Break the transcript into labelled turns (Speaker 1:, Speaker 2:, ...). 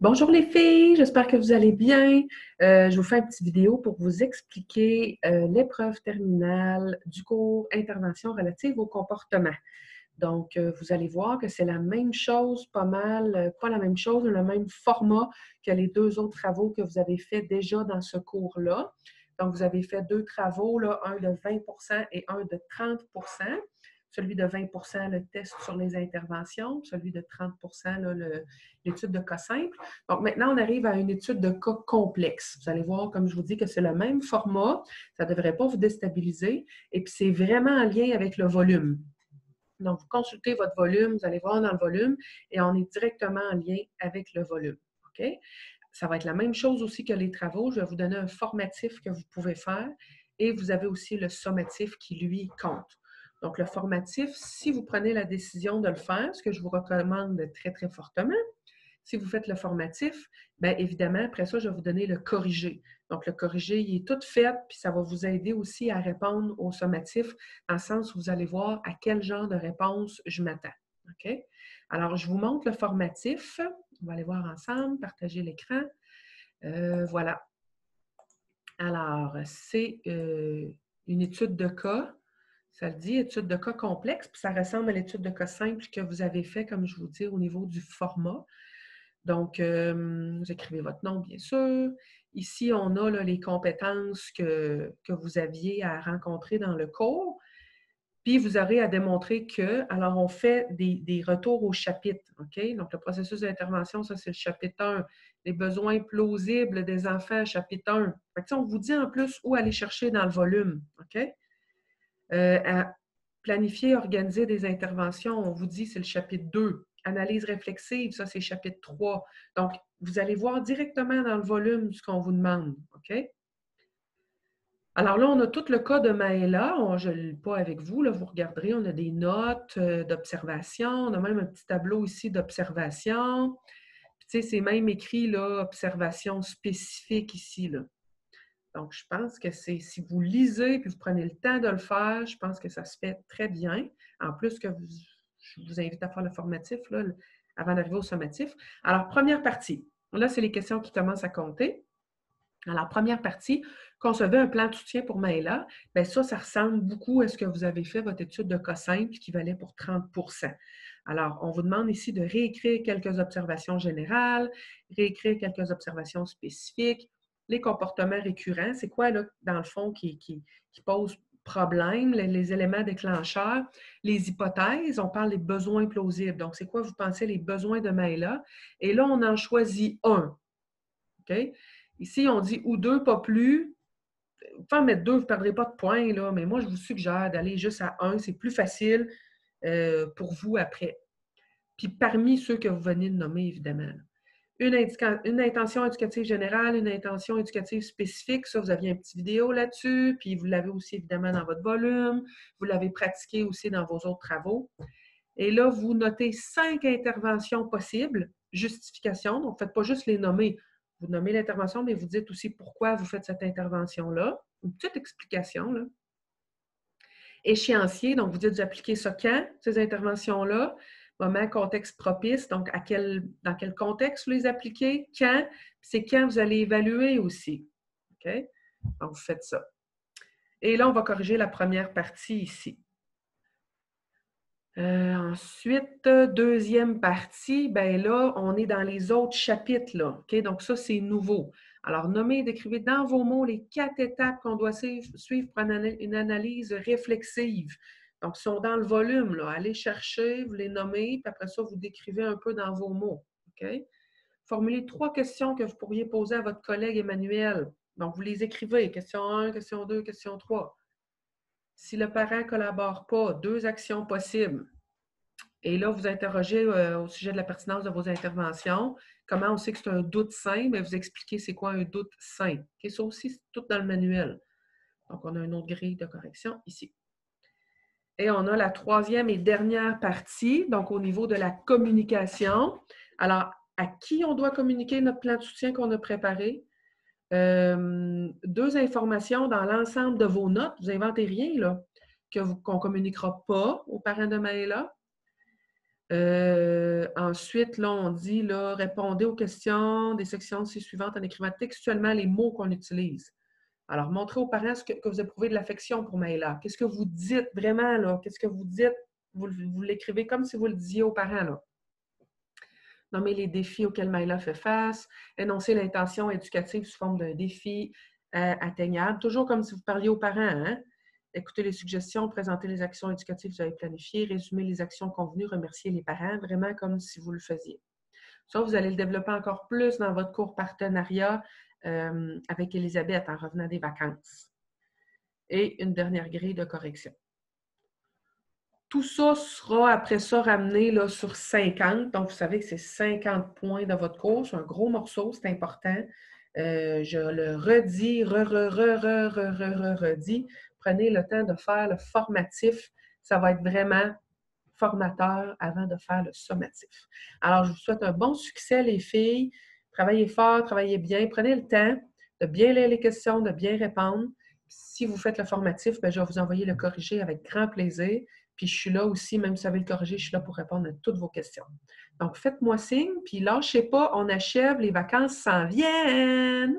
Speaker 1: Bonjour les filles, j'espère que vous allez bien. Je vous fais une petite vidéo pour vous expliquer l'épreuve terminale du cours Intervention relative au comportement. Donc, vous allez voir que c'est la même chose, pas mal, pas la même chose, mais le même format que les deux autres travaux que vous avez fait déjà dans ce cours-là. Donc, vous avez fait deux travaux, là, un de 20 et un de 30. Celui de 20 le test sur les interventions, celui de 30 l'étude de cas simple. Donc, maintenant, on arrive à une étude de cas complexe. Vous allez voir, comme je vous dis, que c'est le même format. Ça ne devrait pas vous déstabiliser. Et puis, c'est vraiment en lien avec le volume. Donc, vous consultez votre volume, vous allez voir dans le volume et on est directement en lien avec le volume. OK? Ça va être la même chose aussi que les travaux. Je vais vous donner un formatif que vous pouvez faire et vous avez aussi le sommatif qui, lui, compte. Donc, le formatif, si vous prenez la décision de le faire, ce que je vous recommande très, très fortement, si vous faites le formatif, bien évidemment, après ça, je vais vous donner le corrigé. Donc, le corrigé, il est tout fait, puis ça va vous aider aussi à répondre au sommatif, dans le sens où vous allez voir à quel genre de réponse je m'attends. OK? Alors, je vous montre le formatif. On va aller voir ensemble, partager l'écran. Voilà. Alors, c'est une étude de cas. Ça le dit, étude de cas complexe, puis ça ressemble à l'étude de cas simple que vous avez fait, comme je vous dis, au niveau du format. Donc, vous écrivez votre nom, bien sûr. Ici, on a là, les compétences que vous aviez à rencontrer dans le cours. Puis, vous aurez à démontrer que, alors, on fait des retours au chapitre, OK? Donc, le processus d'intervention, ça, c'est le chapitre 1. Les besoins plausibles des enfants, chapitre 1. Fait que, on vous dit en plus où aller chercher dans le volume, OK? À planifier, organiser des interventions, on vous dit, c'est le chapitre 2. Analyse réflexive, ça, c'est le chapitre 3. Donc, vous allez voir directement dans le volume ce qu'on vous demande, OK? Alors là, on a tout le cas de Maëla. Je ne le lis pas avec vous, là, vous regarderez, on a des notes d'observation. On a même un petit tableau ici d'observation. Puis, tu sais, c'est même écrit, là, observation spécifique ici, là. Donc, je pense que c'est, si vous lisez et vous prenez le temps de le faire, je pense que ça se fait très bien. En plus que je vous invite à faire le formatif là, avant d'arriver au sommatif. Alors, première partie. Là, c'est les questions qui commencent à compter. Alors, première partie, concevez un plan de soutien pour Maëla. Bien, ça ressemble beaucoup à ce que vous avez fait, votre étude de cas simple qui valait pour 30. Alors, on vous demande ici de réécrire quelques observations générales, réécrire quelques observations spécifiques, les comportements récurrents, c'est quoi, là, dans le fond, qui pose problème, les éléments déclencheurs, les hypothèses, on parle des besoins plausibles. Donc, c'est quoi, vous pensez, les besoins de Maëla? Et là, on en choisit un. OK? Ici, on dit ou deux, pas plus. Vous pouvez en mettre deux, vous ne perdrez pas de points, là, mais moi, je vous suggère d'aller juste à un. C'est plus facile pour vous après. Puis parmi ceux que vous venez de nommer, évidemment. Une intention éducative générale, une intention éducative spécifique, ça, vous aviez une petite vidéo là-dessus, puis vous l'avez aussi évidemment dans votre volume, vous l'avez pratiqué aussi dans vos autres travaux. Et là, vous notez 5 interventions possibles, justification, donc ne faites pas juste les nommer. Vous nommez l'intervention, mais vous dites aussi pourquoi vous faites cette intervention-là. Une petite explication, là. Échéancier, donc vous dites, vous appliquez ça quand, ces interventions-là? Moment, contexte propice, donc dans quel contexte vous les appliquez, quand, c'est quand vous allez évaluer aussi. OK? Donc, vous faites ça. Et là, on va corriger la première partie ici. Ensuite, deuxième partie, ben là, on est dans les autres chapitres, là. OK? Donc, ça, c'est nouveau. Alors, nommez et décrivez dans vos mots les 4 étapes qu'on doit suivre pour une analyse réflexive. Donc, ils sont dans le volume, là. Allez chercher, vous les nommez, puis après ça, vous décrivez un peu dans vos mots. OK? Formulez 3 questions que vous pourriez poser à votre collègue Emmanuel. Donc, vous les écrivez. Question 1, question 2, question 3. Si le parent ne collabore pas, 2 actions possibles. Et là, vous interrogez au sujet de la pertinence de vos interventions. Comment on sait que c'est un doute sain? Bien, vous expliquez c'est quoi un doute sain. Okay? Ça aussi, c'est tout dans le manuel. Donc, on a une autre grille de correction ici. Et on a la troisième et dernière partie, donc au niveau de la communication. Alors, à qui on doit communiquer notre plan de soutien qu'on a préparé? 2 informations dans l'ensemble de vos notes. Vous n'inventez rien, là, qu'on ne communiquera pas aux parents de Maëla. Ensuite, là, on dit, là, répondez aux questions des sections ci-suivantes en écrivant textuellement les mots qu'on utilise. Alors, montrez aux parents que vous éprouvez de l'affection pour Maëla. Qu'est-ce que vous dites vraiment, là? Qu'est-ce que vous dites? Vous l'écrivez comme si vous le disiez aux parents, là. Nommez les défis auxquels Maëla fait face. Énoncez l'intention éducative sous forme d'un défi atteignable. Toujours comme si vous parliez aux parents, hein? Écoutez les suggestions, présentez les actions éducatives que vous avez planifiées, résumez les actions convenues, remerciez les parents, vraiment comme si vous le faisiez. Ça, vous allez le développer encore plus dans votre cours partenariat avec Elisabeth en revenant des vacances. Et une dernière grille de correction. Tout ça sera après ça ramené là, sur 50. Donc, vous savez que c'est 50 points de votre cours. C'est un gros morceau, c'est important. Je le redis, redis. Prenez le temps de faire le formatif. Ça va être vraiment formateur avant de faire le sommatif. Alors, je vous souhaite un bon succès, les filles. Travaillez fort, travaillez bien. Prenez le temps de bien lire les questions, de bien répondre. Si vous faites le formatif, bien, je vais vous envoyer le corrigé avec grand plaisir. Puis je suis là aussi, même si vous savez le corriger, je suis là pour répondre à toutes vos questions. Donc, faites-moi signe, puis lâchez pas, on achève, les vacances s'en viennent!